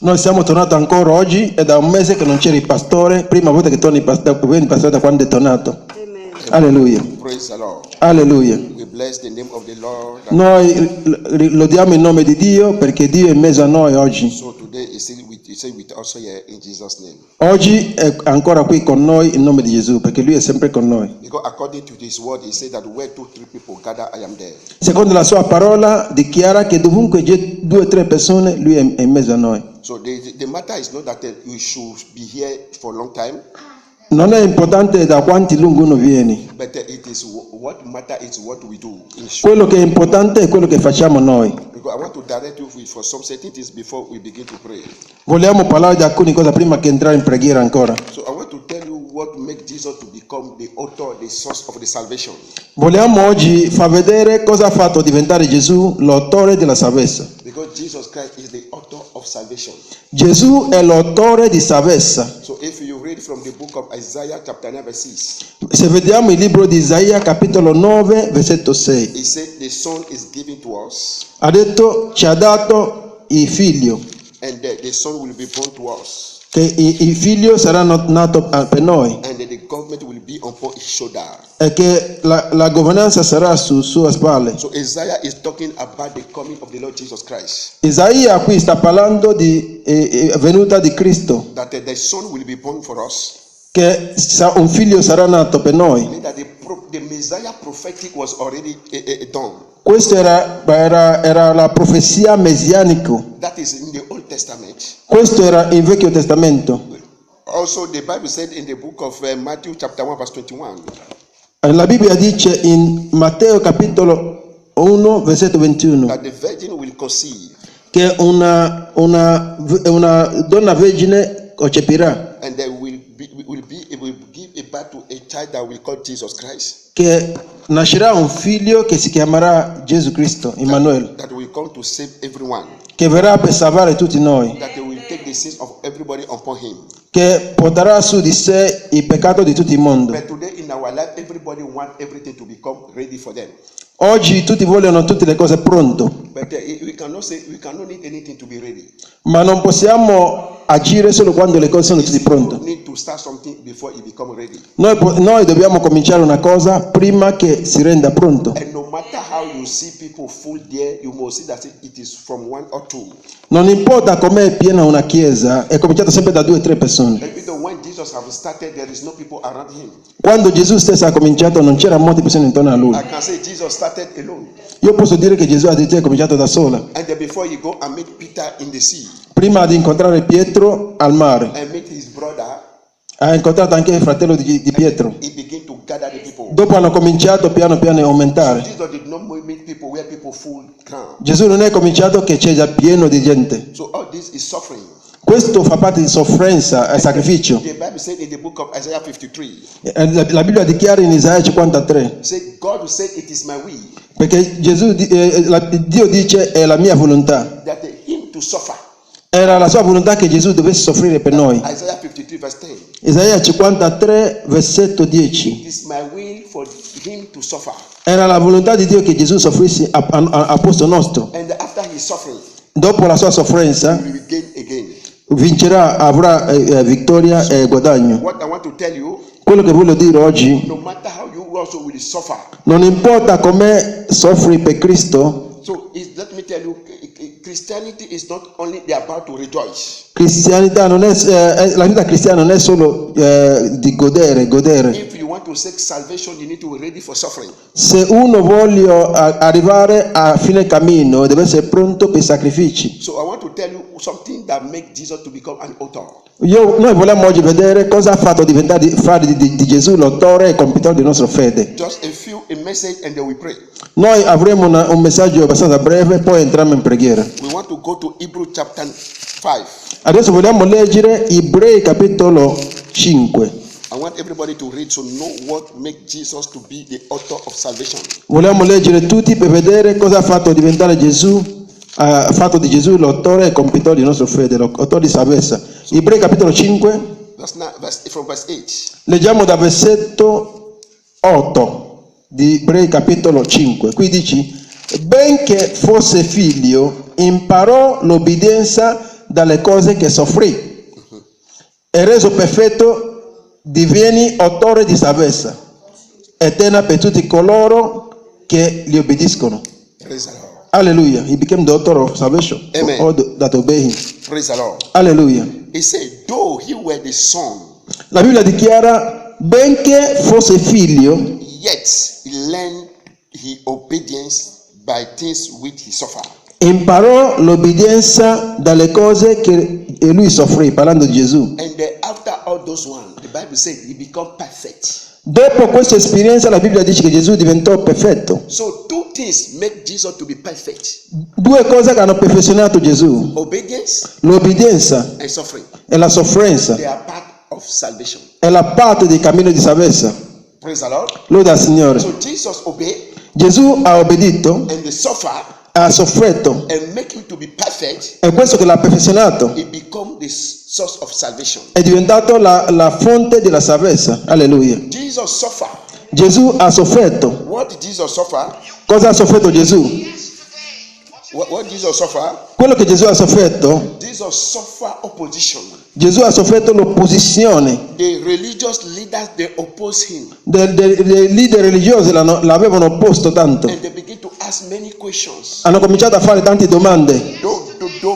Noi siamo tornati ancora oggi, è da un mese che non c'era il pastore, prima volta che torni il pastore da quando è tornato. Alleluia. Praise the Lord. Alleluia. We bless the name of the Lord. Noi lodiamo il nome di Dio perché Dio è in mezzo a noi oggi. So today is with us here in Jesus' name. Oggi è ancora qui con noi in nome di Gesù perché Lui è sempre con noi. Because according to His word, He said that where 2 or 3 people gather, I am there. Secondo la sua parola dichiara che dovunque c'è 2 o 3 persone, Lui è in mezzo a noi. So the matter is not that you should be here for a long time. Non è importante da quanti lungo uno viene. But it is what matter is what we do. Quello che è importante è quello che facciamo noi. Because I want to direct you for some certain things before we begin to pray. Vogliamo parlare di alcune cose prima che entrare in preghiera ancora. So I want to tell you what makes Jesus to become the author, the source of the salvation. Vogliamo oggi far vedere cosa ha fatto diventare Gesù l'autore della salvezza. Because Jesus Christ is the author of salvation. Gesù è l'autore di salvezza. So if you read from the book of Isaiah chapter 9 verse 6, Se vediamo il libro di Isaia capitolo 9 versetto 6, he said the son is given to us ha detto ci ha dato il figlio, and the son will be born to us che il figlio sarà nato per noi and the government will be upon his shoulder. e che la governanza sarà su sue spalle. So Isaiah is talking about the coming of the Lord Jesus Christ. Isaia qui sta parlando di venuta di Cristo, That the son will be born for us. che un figlio sarà nato per noi. Meaning that the Messiah prophetic was already done. Questa era la profezia messianica. That is in the Old Testament. Questo era il Vecchio Testamento. Also the Bible said in the book of Matthew chapter 1 verse 21. La Bibbia dice in Matteo capitolo 1 versetto 21 That the virgin will conceive che una donna vergine concepirà, and they will give a birth to a child that we call Jesus Christ. che nascerà un figlio che si chiamerà Gesù Cristo, Immanuel, That will come to save everyone. che verrà per salvare tutti noi, That they will take the sins of everybody upon him. che porterà su di sé il peccato di tutto il mondo. But today in our life, everybody wants everything to become ready for them. Oggi tutti vogliono tutte le cose pronte, But we cannot need anything to be ready. ma non possiamo agire solo quando le cose sono tutte You pronte. need to start something before it become ready. Noi dobbiamo cominciare una cosa prima che si renda pronto. And no matter how you see people full there, you must see that it is from 1 or 2. Non importa com'è piena una chiesa, è cominciata sempre da 2 o 3 persone. Even though when Jesus have started, there is no people around him. Quando Gesù stesso ha cominciato non c'erano molte persone intorno a lui. I can say Jesus started alone. Io posso dire che Gesù ha cominciato da sola. And then before you go and meet Peter in the sea Prima di incontrare Pietro al mare, and meet his brother, ha incontrato anche il fratello di Pietro. he began to gather the people. Dopo hanno cominciato piano piano a aumentare. Jesus did not meet people where people full ground. Gesù non è cominciato che c'è già pieno di gente. So all this is suffering. Questo fa parte di sofferenza e sacrificio. The Bible said in the book of Isaiah 53, La Bibbia dichiara in Isaia 53, say God said it is my will perché Dio dice è la mia volontà. that him to suffer. Era la sua volontà che Gesù dovesse soffrire per noi. Isaiah 53 verse 10. Isaia 53 versetto 10. It is my will for him to suffer. Era la volontà di Dio che Gesù soffrisse a posto nostro. And after his suffering, Dopo la sua sofferenza he will gain again. vincerà, avrà vittoria e guadagno. What I want to tell you, Quello che voglio dire oggi, no matter how you also will suffer. non importa come soffri per Cristo, So let me tell you, Christianity is not only about to rejoice. cristianità non è, la vita cristiana non è solo di godere. If you want to seek salvation, you need to be ready for suffering. Se uno vuole arrivare a fine cammino, deve essere pronto per sacrifici. So I want to tell you something that makes Jesus to become an author. Noi vogliamo oggi vedere cosa ha fatto fare di Gesù l'autore e compitore di nostra fede. Just a message and then we pray. Noi avremo un messaggio abbastanza breve, poi entriamo in preghiera. We want to go to Hebrew chapter 5. Adesso vogliamo leggere Ebrei capitolo 5. I want everybody to read to know what makes Jesus to be the author of salvation. Vogliamo leggere tutti per vedere cosa ha fatto diventare Gesù, ha fatto di Gesù l'autore e compitore di nostra fede, l'autore di salvezza. Ebrei capitolo 5, From verse 8. leggiamo da versetto 8 di Ebrei capitolo 5. Qui dici: benché fosse figlio, imparò l'obbedienza dalle cose che soffrì. E reso perfetto, divieni autore di salvezza eterna per tutti coloro che gli obbediscono. Praise the Lord. Hallelujah. He became the author of salvation Amen. for all that obey him. Praise the Lord. Hallelujah. He said, though he were the son, La Bibbia dichiara, benché fosse figlio, yet he learned his obedience by things which he suffered. imparò l'obbedienza dalle cose che lui soffrì, parlando di Gesù. And after all those ones, the Bible said he became perfect. Dopo questa esperienza la Bibbia dice che Gesù diventò perfetto. So two things make Jesus to be perfect: Due cose che hanno perfezionato Gesù, obedience l'obbedienza and suffering. e la sofferenza, They are part of salvation. è la parte del cammino di salvezza. Praise the Lord. Loda al Signore. So Jesus obeyed Gesù ha obbedito, and they suffered ha sofferto, and make him to be perfect. e questo che l'ha perfezionato It become the source of salvation. è diventato la fonte della salvezza. Alleluia. Jesus suffered. Gesù ha sofferto. What did Jesus suffer? Cosa ha sofferto Gesù? What Jesus suffer? Quello che Gesù ha sofferto, Jesus suffer opposition. Gesù ha sofferto l'opposizione. The religious leaders, they oppose him Dei leader religiosi l'avevano opposto tanto. and they begin to ask many questions. Hanno cominciato a fare tante domande. Though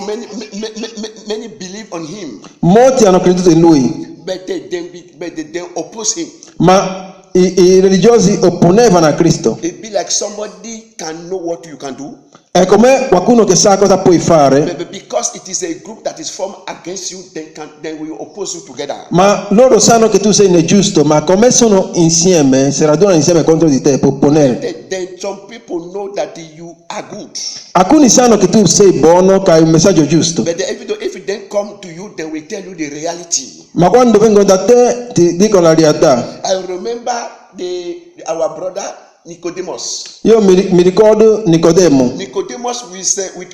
many believe on him, Molti hanno creduto in lui, but they oppose him. ma i religiosi opponevano a Cristo. It be like somebody can know what you can do, È come qualcuno che sa cosa puoi fare, but because it is a group that is formed against you, then we oppose you together. ma loro sanno che tu sei nel giusto, ma come sono insieme, si radunano insieme contro di te per opponere. Then some people know that you are good, Alcuni sanno che tu sei buono, che hai un messaggio giusto, but if it then come to you, then we tell you the reality. ma quando vengono da te ti dicono la realtà. I remember our brother Nicodemus. Io mi ricordo Nicodemo. Nicodemus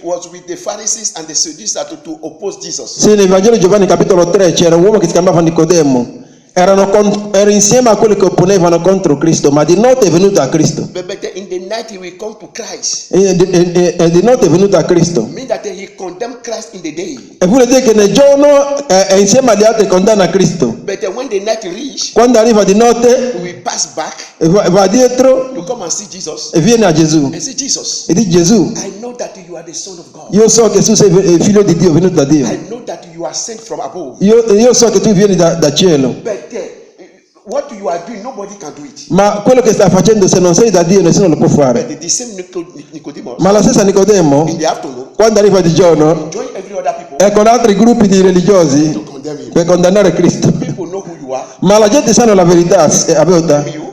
was with the Pharisees and the Sadducees to oppose Jesus. Sì, nel Vangelo di Giovanni capitolo 3 c'era un uomo che si chiamava Nicodemo. Erano insieme a quelli che opponevano contro Cristo, ma di notte è venuto a Cristo. But in the night he will come to Christ. E di notte è venuto a Cristo. Mean that he condemned Christ in the day. E vuol dire che nel giorno è insieme agli altri condanna Cristo. But when the night reach, Quando arriva di notte we pass back va dietro to come and see Jesus e viene a Gesù and say, Jesus, e dice: Gesù, I know that you are the Son of God. io so che tu sei il figlio di Dio, venuto da Dio. I know that you are sent from above. Io so che tu vieni da cielo. But what you are doing, nobody can do it. Ma quello che stai facendo, se non sei da Dio, nessuno lo può fare. But the same Nicodemus, Ma la stessa Nicodemo, in the afternoon, quando arriva di giorno, join every other people è con altri gruppi di religiosi to condemn him. per condannare Cristo. People know who you are, Ma la gente sa la verità,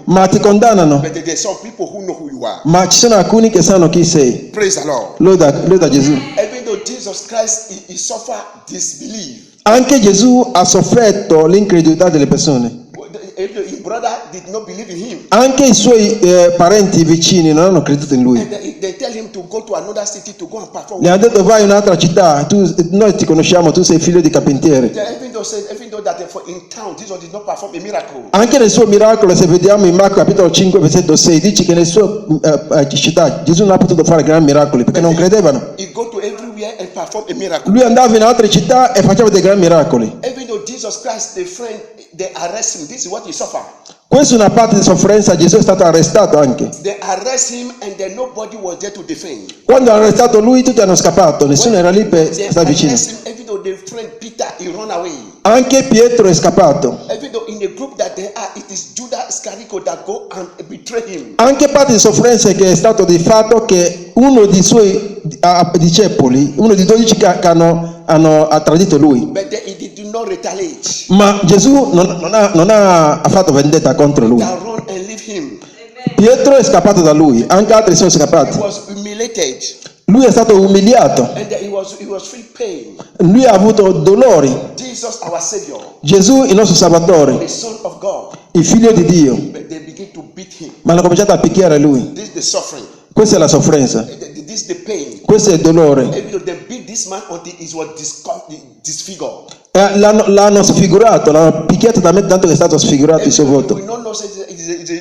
ma ti condannano. but there are some people who know who you are. Ma ci sono alcuni che sanno chi sei. Praise the Lord. Loda Gesù. Even though Jesus Christ he suffered disbelief, Anche Gesù ha sofferto l'incredulità delle persone. his brother did not believe in him. Anche i suoi parenti vicini non hanno creduto in lui. And they tell him to go to another city to go and perform. Gli hanno detto: vai in un'altra città, noi ti conosciamo, tu sei figlio di carpentiere. Even though that in town Jesus did not perform a miracle. Anche nel suo miracolo, se vediamo in Marco capitolo 5 versetto 6, dice che nelle sue città Gesù non ha potuto fare grandi miracoli perché non credevano. He go to everywhere and perform a miracle. Lui andava in altre città e faceva dei grandi miracoli. Even though Jesus Christ, the friend, they arrest him. This is what he suffered. Questa è una parte di sofferenza. Gesù è stato arrestato anche. They arrest him and then nobody was there to defend. Quando hanno arrestato lui, tutti hanno scappato, nessuno era lì per They stare vicino. arrest him, even though the friend Peter, he run away. Anche Pietro è scappato. Even though in the group that they are, it is Judas Iscariot that go and betray him. Anche parte di sofferenza è che è stato di fatto che uno dei suoi discepoli, uno dei 12 che hanno tradito lui. But he did not retaliate. Ma Gesù non ha fatto vendetta contro lui. They run and leave him. Pietro è scappato da lui, anche altri sono He scappati. was humiliated Lui è stato umiliato, and he was feel pain. lui ha avuto dolori. Jesus, our Savior, Gesù, il nostro Salvatore, the Son of God, il figlio di Dio, but they begin to beat him. ma hanno cominciato a picchiare lui. This is the suffering. Questa è la sofferenza, This is the pain. questo è il dolore. Even though they beat this man until he was disfigured. L'hanno sfigurato, l'hanno picchiato talmente tanto che è stato sfigurato il suo volto. We don't know say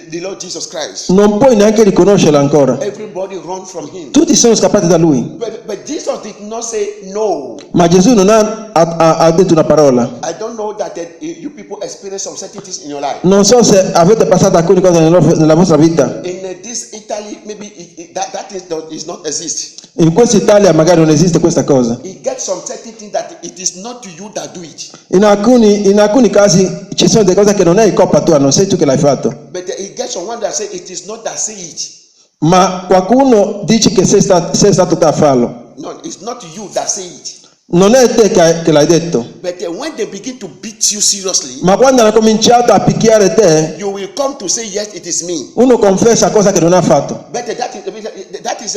the Lord Jesus Christ. non puoi neanche riconoscerlo ancora. Everybody run from him. Tutti sono scappati da lui, But Jesus did not say no. ma Gesù non ha detto una parola. I don't know that you people experience some certain things in your life. Non so se avete passato alcune cose nella vostra vita. In this Italy, maybe that is not exist. In questa Italia magari non esiste questa cosa. It gets some certain things that it is not you that do it. In alcuni casi ci sono delle cose che non è colpa tua, non sei tu che l'hai fatto. But it gets someone that say it is not that say it. Ma qualcuno dice che sei stato te a farlo. No, it's not you that say it. Non è te che l'hai detto. But when they begin to beat you seriously, Ma quando hanno cominciato a picchiare te, you will come to say yes, it is me. uno confessa cosa che non ha fatto. But that is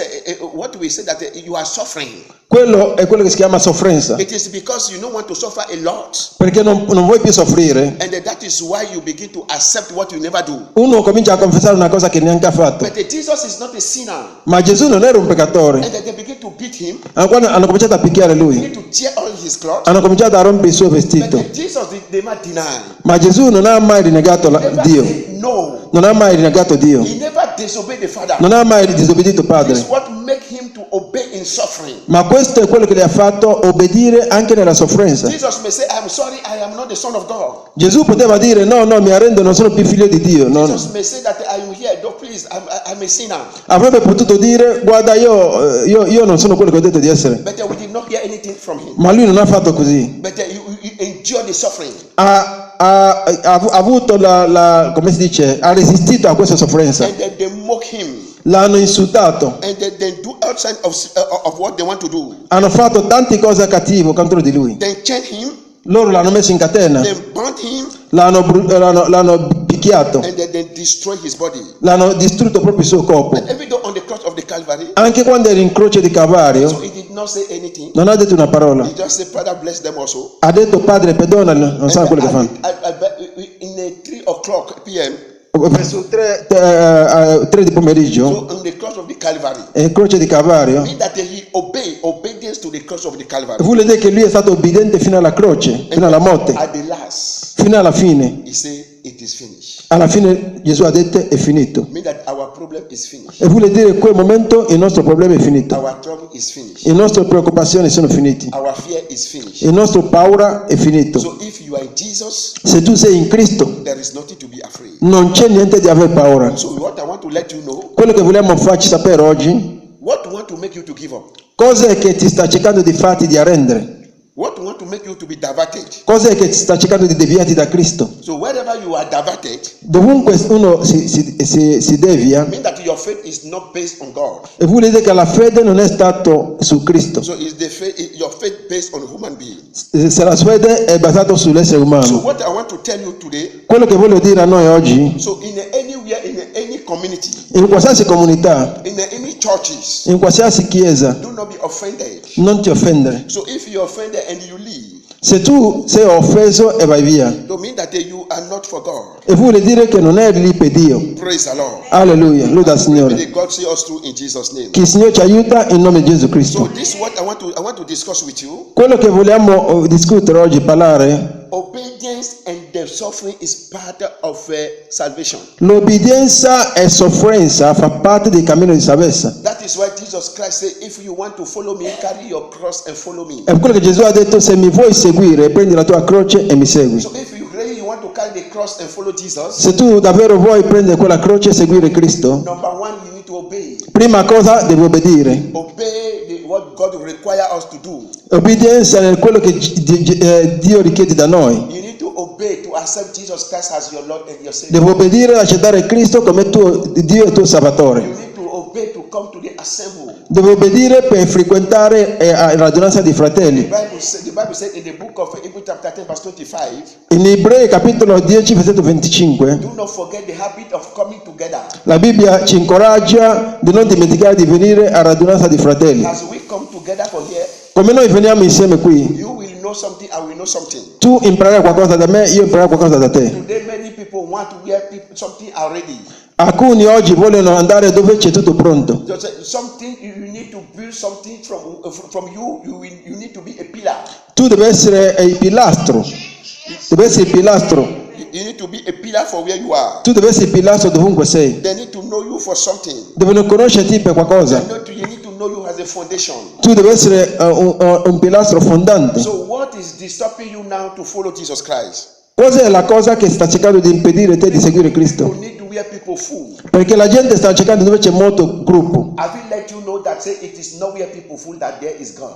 what we say, that you are suffering. Quello è quello che si chiama sofferenza. It is because you don't want to suffer a lot. Perché non vuoi più soffrire. And that is why you begin to accept what you never do. Uno comincia a confessare una cosa che neanche ha fatto. But Jesus is not a sinner. Ma Gesù non era un peccatore. And they begin to beat him. Quando hanno cominciato a picchiare They lui, begin to tear all his clothes. hanno cominciato a rompere il suo vestito. But Jesus did never deny. Ma Gesù non ha mai rinnegato He never Dio. said no. Non ha mai rinnegato Dio. He never disobeyed the Father. Non ha mai disobbedito This is Padre. what make him to obey in suffering. Ma questo è quello che le ha fatto obbedire anche nella sofferenza. Jesus may say, I'm sorry, I am not the Son of God. Gesù poteva dire no, mi arrendo, non sono più figlio di Dio. Jesus may say that I am here, don't please, I'm a sinner. Avrebbe potuto dire guarda io non sono quello che ho detto di essere. But we did not hear anything from him. Ma lui non ha fatto così. But you endure the suffering. Ha avuto come si dice, ha resistito a questa sofferenza. And then they mock him. L'hanno insultato. And they do outside of what they want to do. Hanno fatto tante cose cattive contro di lui. They chain him. Loro l'hanno messo in catena. They burn him. L'hanno picchiato. And then they destroy his body. L'hanno distrutto proprio il suo corpo. And even though on the cross of the Calvary, Anche quando era in croce di Calvario, so he did not say anything. non ha detto una parola. He just said, Father, bless them also. Ha detto Padre perdonali, non sanno quello che fanno. In the 3 o'clock p.m., Verso 3 di pomeriggio, so on the cross of the Calvary, croce di Calvario, mean that he obedience to the cross of the Calvary. vuol dire che lui è stato obbediente fino alla croce, fino alla morte, At the last, fino alla fine. he said, it is finished. Alla fine Gesù ha detto è finito. Mean that our problem is finished. E vuol dire che in quel momento il nostro problema è finito. Our trouble is finished. Le nostre preoccupazioni sono finite. Our fear is finished. Il nostro paura è finito. So if you are in Jesus, Se tu sei in Cristo, there is nothing to be afraid. non c'è niente di aver paura. So what I want to let you know, Quello che vogliamo farci sapere oggi, what want to make you to give up, cos'è che ti sta cercando di farti di arrendere? what want to make you to be diverted. Cos'è che ti sta cercando di deviarti da Cristo? So wherever you are diverted, Dovunque uno si devia, mean that your faith is not based on God. e vuol dire che la fede non è stato su Cristo. So is your faith based on human being? Se la fede è basata sull'essere So umano. what I want to tell you today, Quello che voglio dire a noi oggi, so anywhere, in any community, in qualsiasi comunità, in any churches, in qualsiasi chiesa, do not be offended. non ti offendere. So if you're offended and you leave, Se tu sei offeso e vai via, to mean that you are not for God. e vuol dire che non eri lì per Dio. Praise the Lord. Alleluia, loda al May Signore. God see us through in Jesus' name. Che il Signore ci aiuta in nome di Gesù So Cristo. this is what I want to discuss with you. Quello che vogliamo discutere oggi, parlare, Obedience and the suffering is part of salvation. l'obbedienza e sofferenza fa parte del cammino di salvezza. That is why Jesus Christ said, if you want to follow me, carry your cross and follow me. È quello che Gesù ha detto: se mi vuoi seguire, prendi la tua croce e mi segui. So if you really want to carry the cross and follow Jesus, Se tu davvero vuoi prendere quella croce e seguire Cristo, number one, you need to obey. prima cosa devi obbedire. Obey what God will require us to do. Obbedienza è quello che Dio richiede da noi. You need to obey to accept Jesus Christ as your Lord and your Savior. Devo obbedire ad accettare Cristo come tuo Dio e tuo Salvatore. You need to obey to come to the assembly. Devo obbedire per frequentare la radunanza di fratelli. The Bible said in the book of Hebrews chapter 10 verse 25, In Ebrei capitolo 10 versetto 25, do not forget the habit of coming together. la Bibbia ci incoraggia di non dimenticare di venire a radunanza di fratelli. As we come together for here, Come noi veniamo insieme qui, you will know something, I will know something. tu imparerai qualcosa da me, io imparerai qualcosa da te. Today many people want to hear something already. Alcuni oggi vogliono andare dove c'è tutto pronto. Something you need to build something from you. You need to be a pillar. Tu devi essere il pilastro. Devi essere il pilastro. You need to be a pillar for where you are. Tu devi essere il pilastro dovunque sei. They need to know you for something. Devono conoscerti per qualcosa. You need to know you as a foundation. Tu devi essere un pilastro fondante. So what is disturbing you now to follow Jesus Christ? Cos'è la cosa che sta cercando di impedire te di seguire You Cristo? need to where people fool. Perché la gente sta cercando dove c'è molto gruppo. I will let you know that say it is not where people fool that there is God.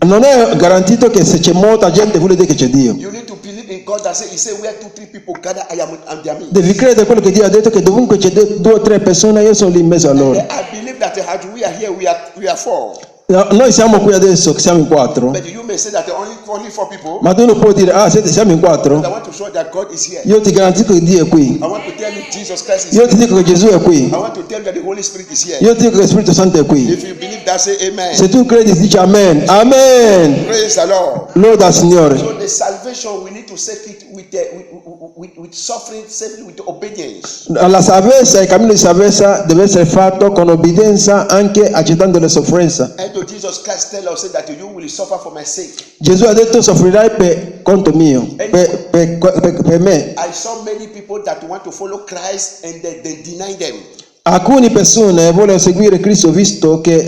Non è garantito che se c'è molta gente vuol dire che c'è Dio. You need to believe in God that say he say where 2-3 people gather I am in their midst. Devi credere a quello che Dio ha detto, che dovunque c'è 2 o 3 persone io sono lì in mezzo a loro. I believe that as we are here we are 4. Noi siamo qui adesso, che siamo in 4. But you may say that only 4 people. Ma tu non puoi dire, siamo in 4. I want to show that God is here. Io ti garantisco che Dio è qui. I want to tell you Jesus Christ is Io ti here. dico che Gesù è qui. I want to tell you that the Holy Spirit is here. Io ti dico che lo Spirito Santo è qui. If you believe that, say amen. Se tu credi, dici amen. Amen. Praise the Lord. Loda al Signore. So the salvation we need to seek it with suffering, safely, with obedience. La salvezza, il cammino di salvezza deve essere fatto con obbedienza, anche accettando le sofferenze. And to Jesus Christ tell us that you will suffer for my sake. Gesù ha detto soffrirai per conto mio, per me. I saw many people that want to follow Christ and they deny them. Alcune persone vogliono seguire Cristo visto che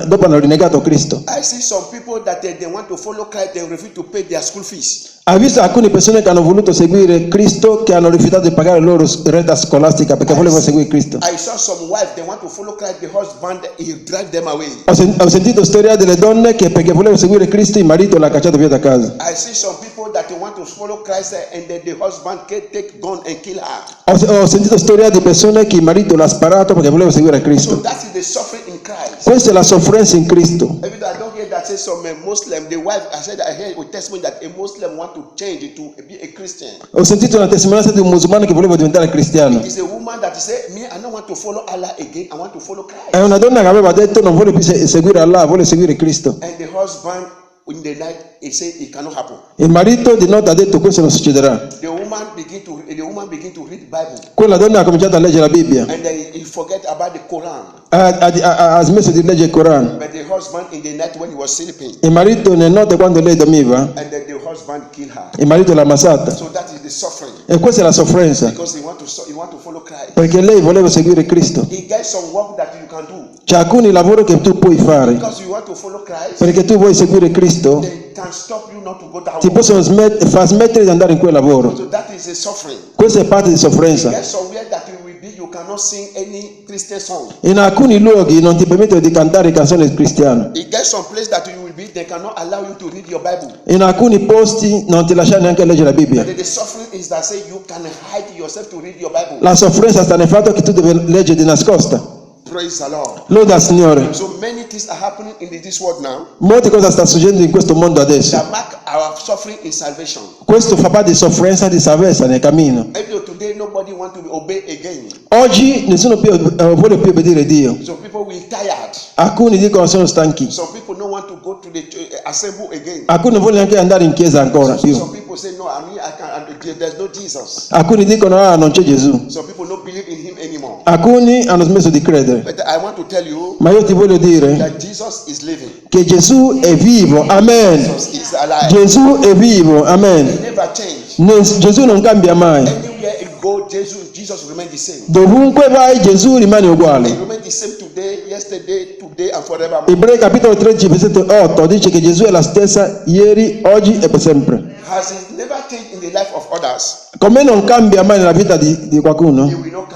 dopo hanno rinnegato Cristo. I see some people that they want to follow Christ, they refuse to pay their school fees. Ha visto alcune persone che hanno voluto seguire Cristo che hanno rifiutato di pagare la loro retta scolastica perché volevano seguire Cristo. I saw some wives, they want to follow Christ, the husband, he drive them away. Ho sentito storie delle donne che perché volevano seguire Cristo il marito l'ha cacciato via da casa. I see some people that they want to follow Christ and then the husband can take gun and kill her. Ho sentito storie di persone che il marito l'ha sparato perché voleva seguire So Cristo. that is the suffering in Christ. Questa è la sofferenza in Cristo. Even though I don't hear that say some Muslim, the wife, I heard a testimony that a Muslim want to change to be a Christian. Ho sentito una testimonianza di un musulmano che voleva diventare cristiano. It's a woman that said, me, I don't want to follow Allah again, I want to follow Christ. È una donna che aveva detto non vuole più seguire Allah, vuole seguire Cristo. And the husband in the night he said it cannot happen. Il marito di notte ha detto questo non succederà. The woman begin to read the Bible Quella donna ha cominciato a leggere la Bibbia. and then he forget about the Quran. Ha smesso di leggere il Corano. But the husband in the night when he was sleeping, Il marito nel notte quando lei dormiva, and then the husband killed her. il marito l'ha ammazzata. So that is the suffering E questa è la sofferenza, because he want to follow Christ. perché lei voleva seguire Cristo. He gets some work that you can do C'è alcuni lavori che tu puoi fare, because you want to follow Christ. perché tu vuoi seguire Cristo, They can stop you not to go that ti way. possono far smettere di andare in quel lavoro. So that is a suffering. Questa è parte di sofferenza. Get somewhere that you will be, you cannot sing any Christian song. In alcuni luoghi non ti permettono di cantare canzoni cristiane. You get some place that you will be, they cannot allow you to read your Bible. In alcuni posti non ti lasciano neanche leggere la Bibbia. But the suffering is that say you can hide yourself to read your Bible. La sofferenza sta nel fatto che tu devi leggere di nascosta. Praise the Lord. Loda al Signore. So many things are happening in this world now Molte cose stanno succedendo in questo mondo adesso. that mark our suffering in salvation. Questo fa parte di sofferenza di salvezza nel cammino. Even though today nobody want to obey again. Oggi nessuno vuole più obbedire Dio. Some people will tired. Alcuni dicono sono stanchi. Some people don't want to go to the assemble again. Alcuni non vogliono neanche andare in chiesa ancora più. Some people say no, there's no Jesus. Alcuni dicono non c'è Gesù. Some people don't believe in him anymore. Alcuni hanno smesso di credere. But I want to tell you Ma io ti voglio dire that Jesus is living. che Gesù è vivo. Amen. Jesus is alive. Gesù è vivo. He Amen. never changed. Gesù non cambia mai. Anywhere you go, Jesus remains the same. Dovunque vai Gesù rimane He uguale. remains the same today, yesterday, today, and forevermore. Ebrei capitolo 13 versetto 8 dice che Gesù è la stessa ieri, oggi e per sempre. Has he never changed in the life of others? Come non cambia mai nella vita di qualcuno, He will not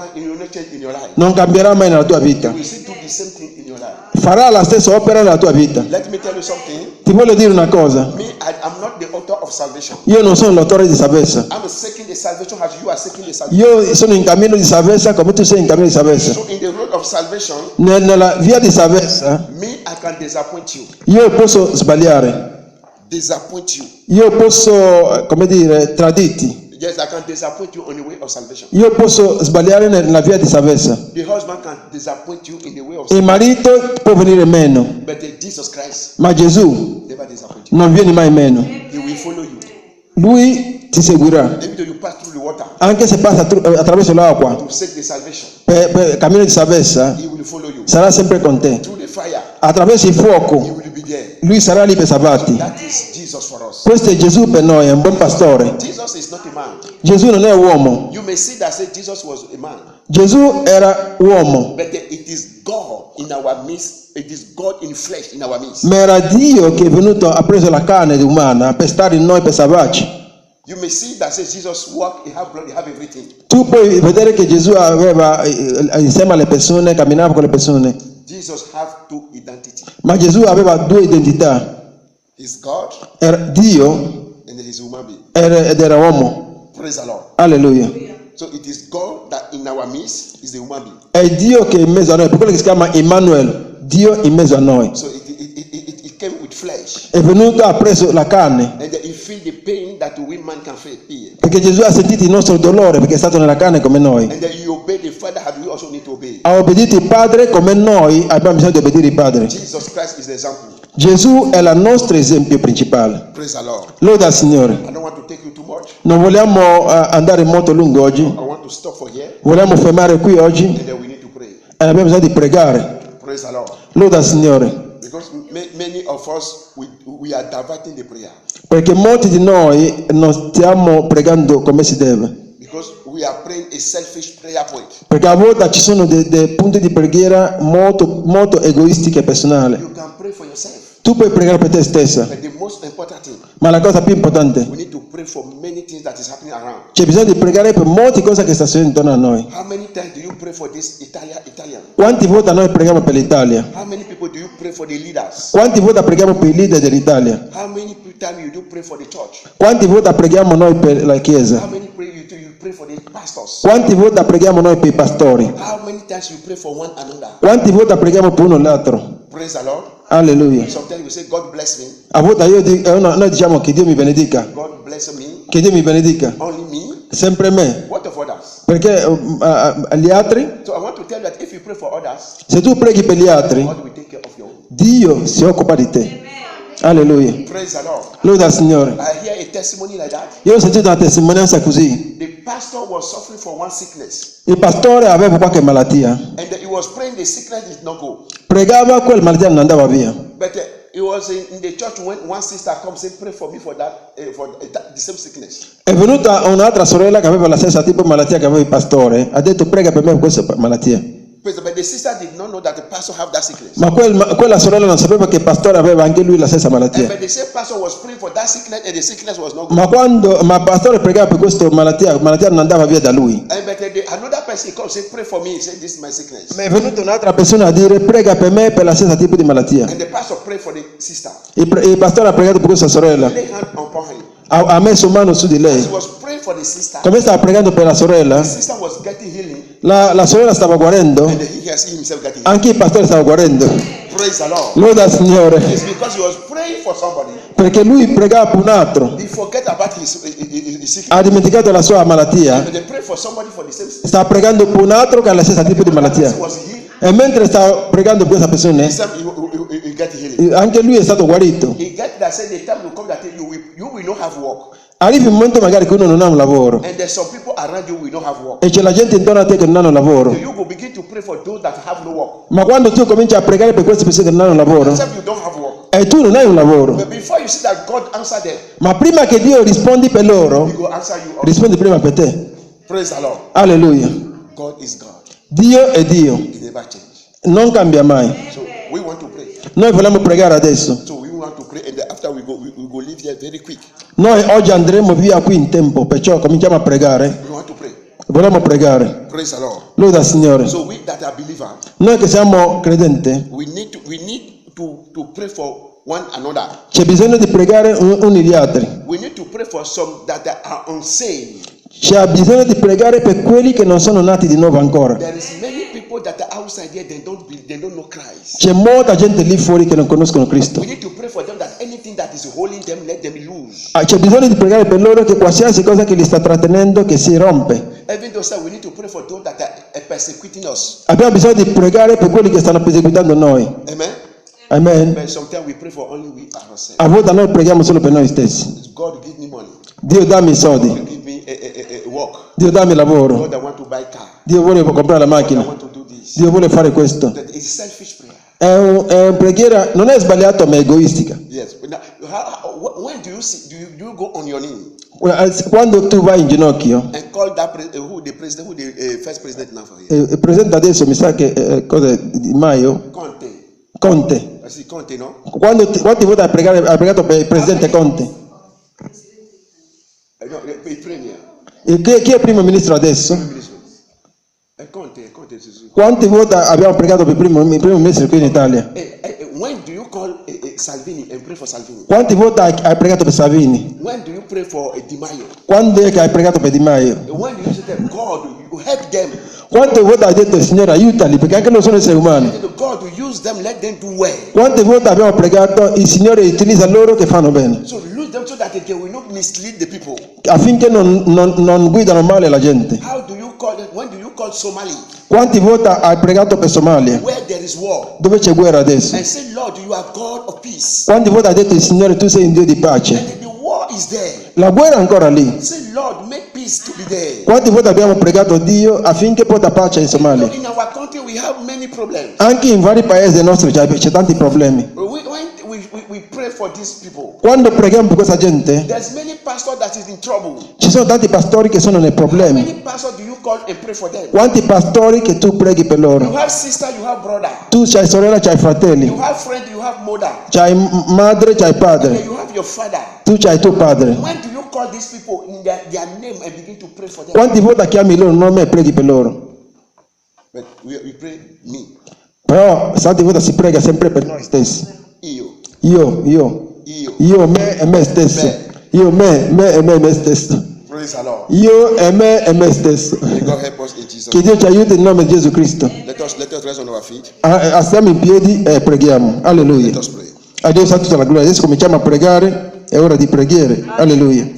change in your life. non cambierà mai nella tua vita. You will still do the same thing in your life. Farà la stessa opera nella tua vita. Let me tell you something. Ti voglio dire una cosa. Me, I'm not the author of salvation. Io non sono l'autore di salvezza. I'm seeking the salvation as you are seeking the salvation. Io sono in cammino di salvezza come tu sei in cammino di salvezza. So in the road of salvation, Nella via di salvezza me, I can disappoint you. io posso sbagliare. Disappoint you. Io posso, come dire, tradirti. Yes, I can disappoint you on the way of salvation. Io posso sbagliare nella via di salvezza. The husband can disappoint you in the way of Il salvation. marito può venire meno, But Jesus Christ ma Gesù never disappoint you. non viene mai meno. He will follow you. Lui ti seguirà. Even though you pass through the water Anche se passa attraverso l'acqua, to seek the salvation, per cammino di salvezza, he will follow you. sarà sempre con te. Through the fire, Attraverso il he fuoco, will be be there. lui sarà lì per salvarti. That is Jesus for us. Questo è Gesù per noi, è un buon pastore. Jesus is not a man. Gesù non è uomo. You may see that say Jesus was a man, Gesù era uomo, but it is God in our midst. It is God in flesh in our midst. ma era Dio che è venuto, ha preso la carne umana per stare in noi, per salvarci. You may see that says Jesus walk, he have blood, he have everything. Tu puoi vedere che Gesù aveva, insieme alle persone, camminava con le persone, Jesus have two identity. ma Gesù aveva due identità. He's God Era Dio and he's a human being. ed era uomo. Praise the Lord. Alleluia. So it is God that in our midst is the human being. È Dio che è in mezzo a noi, per quello che si chiama Emmanuel, Dio in mezzo a noi. So it came with flesh. È venuto, ha preso la carne, And he feel the pain that we man can feel. perché Gesù ha sentito il nostro dolore, perché è stato nella carne come noi. And then you obey the Father, how do you also need to obey? Ha obbedito il Padre come noi abbiamo bisogno di obbedire il Padre. Jesus Christ is the example. Gesù è il nostro esempio principale. Praise the Lord. Loda al Signore. I don't want to take you too much. Non vogliamo andare molto lungo oggi, I want to stop for here vogliamo fermare qui oggi and then we need to pray. e abbiamo bisogno di pregare. Praise the Lord. Loda al Signore. Because many of us, we are diverting the prayer. Perché molti di noi non stiamo pregando come si deve. Because we are praying a selfish prayer point. Perché a volte ci sono dei punti di preghiera molto egoistici e personali. You can pray for yourself. Tu puoi pregare per te stessa, But the most important thing, ma la cosa più importante, we need to pray for many things that is happening around. c'è bisogno di pregare per molte cose che stanno succedendo intorno a noi. How many times do you pray for this Italian? Quante volte noi preghiamo per l'Italia? How many people do you pray for the leaders? Quante volte preghiamo per i leader dell'Italia? How many times you do pray for the church? Quante volte preghiamo noi per la Chiesa? How many you pray for the pastors? Quante volte preghiamo noi per i pastori? How many times you pray for one another? Quante volte preghiamo per uno e l'altro? Praise the Lord. Alleluia. Sometimes we say, God bless me. A volte noi diciamo che Dio mi benedica, God bless me. che Dio mi benedica, Only me. sempre me, What of others? perché gli altri, So I want to tell you that if you pray for others, se tu preghi per gli altri, God will take care of you. Dio si occupa di te. Alleluia. Praise the Lord. Loda al Signore. I hear a testimony like that. Io ho sentito una testimonianza così. The pastor was suffering from one sickness, Il pastore aveva qualche malattia, and he was praying. The sickness did not go, pregava, quella malattia non andava via. but he was in the church when one sister comes and pray for me for that the same sickness. È venuta un'altra sorella che aveva la stessa tipo di malattia che aveva il pastore, ha detto prega per me per questa malattia. But the sister did not know that the pastor have that sickness. Ma quella sorella non sapeva che il pastore aveva anche lui la stessa malattia. But the same pastor was praying for that sickness, and the sickness was not good. Ma il pastore pregava per questa malattia non andava via da lui. And but another person comes and pray for me. He said, "This is my sickness." Ma è venuta un'altra persona a dire prega per me per la stessa tipo di malattia. And the pastor prayed for the sister. Il pastore ha pregato per questa sorella, Lay hand upon her. ha messo mano su di As lei. he was praying for the sister, Come stava pregando per la sorella, the sister was getting healing, la sorella stava guarendo, and he has himself getting healing. anche il pastore stava guardando. Praise the Lord. Loda al Signore, It's because he was praying for somebody. perché lui pregava per un altro, He forget about his sickness. ha dimenticato la sua malattia, But they pray for somebody for the same sickness. stava pregando per un altro che ha la stessa tipo di malattia. He was healed. E mentre stava pregando per questa persona, He get healing. anche lui è stato guarito. He get that said the time will come that you will not have work, Arriva un momento magari che uno non ha un lavoro and there's some people around you will not have work. e c'è la gente intorno a te che non hanno lavoro. So you will begin to pray for those that have no work. Ma quando tu cominci a pregare per queste persone che non hanno lavoro Except you don't have work. e tu non hai un lavoro, But before you see that God answer them, ma prima che Dio rispondi per He loro, will answer you also. rispondi prima per te. Praise the Lord. Alleluia. God is God. Dio è Dio, He never change. non cambia mai. So we want to pray. Noi vogliamo pregare adesso. So we want to pray, and then after we go leave here very quick. Noi oggi andremo via qui in tempo, perciò cominciamo a pregare. We want to pray. Vogliamo pregare. Praise the Lord. Loda al Signore. So we that are believer, Noi che siamo credenti, we need to pray for one another. c'è bisogno di pregare uni gli altri. We need to pray for some that are unsaved. C'è bisogno di pregare per quelli che non sono nati di nuovo ancora. There is many people that are outside here, they don't know Christ. C'è molta gente lì fuori che non conoscono Cristo. We need to pray for them that anything that is holding them, let them loose. C'è bisogno di pregare per loro che qualsiasi cosa che li sta trattenendo che si rompe. Even though we need to pray for those that are persecuting us. Abbiamo bisogno di pregare per quelli che stanno perseguitando noi. Amen. Amen. But sometimes we pray for only we ourselves. A volte noi preghiamo solo per noi stessi. God give me money. Dio dammi i God soldi. give me a work. Dio dammi lavoro. God I want to buy car. Dio vuole comprare la God I macchina. want to do this. Dio vuole fare questo. That is selfish prayer. è una preghiera, non è sbagliata ma egoistica. Yes. But now, when do you see? Do you go on your knee Quando tu vai in ginocchio, and call that who the president, who the first president now for here? il presidente adesso mi sa che cosa Di Maio? Conte. Sì, Conte, no? Quanti volte hai pregato per il presidente Conte? No, il premier. E chi è il primo ministro adesso? Conte, sì, sì. Quante volte abbiamo pregato per il primo ministro qui in Italia? When do you call Salvini and pray for Salvini? Quante volte hai pregato per Salvini? When do you pray for Di Maio? Quando è che hai pregato per Di Maio? When do you say to them, God, you help them? Quante volte hai detto Signore aiutali perché anche loro sono esseri umani? God will use them, let them do well. Quante volte abbiamo pregato il Signore utilizza loro che fanno bene? So use them so that they will not mislead the people. Affinché non guidano male la gente. How do you call it? When do you call Somali? Quante volte hai pregato per Somalia? Where there is war. Dove c'è guerra adesso? And say, Lord, you are God of peace. Quante volte hai detto il Signore tu sei un Dio di pace? And the war is there. La guerra è ancora lì. Say, Lord, make peace to be there. Quante volte abbiamo pregato Dio affinché porta pace in Somalia? In our country we have many problems. Anche in vari paesi nostri c'è tanti problemi. We pray for these people. Quando preghiamo per questa gente, There's many pastors that is in trouble. ci sono tanti pastori che sono nei How problemi. many pastors do you call and pray for them? Quanti pastori che tu preghi per You loro? have sister, you have brother. Tu c'hai sorella, c'hai fratelli, You have friend, you have mother. c'hai madre, c'hai And padre, you have your father. tu c'hai tuo padre. When do you call these people in their name and begin to pray for them? Quanti volte chiami il loro nome e preghi per loro? But we pray me. Però tante volte si prega sempre per noi stessi. Io, me e me stesso. Io, me e me stesso. Praise the Lord. Io e me stesso. May God help us in Jesus' Che name. Dio ci aiuti in nome di Gesù Cristo. Let us rest on our feet. Stiamo in piedi e preghiamo. Alleluia. Let us pray. A Dio sia tutta la gloria. Adesso cominciamo a pregare. È ora di preghiere. Alleluia.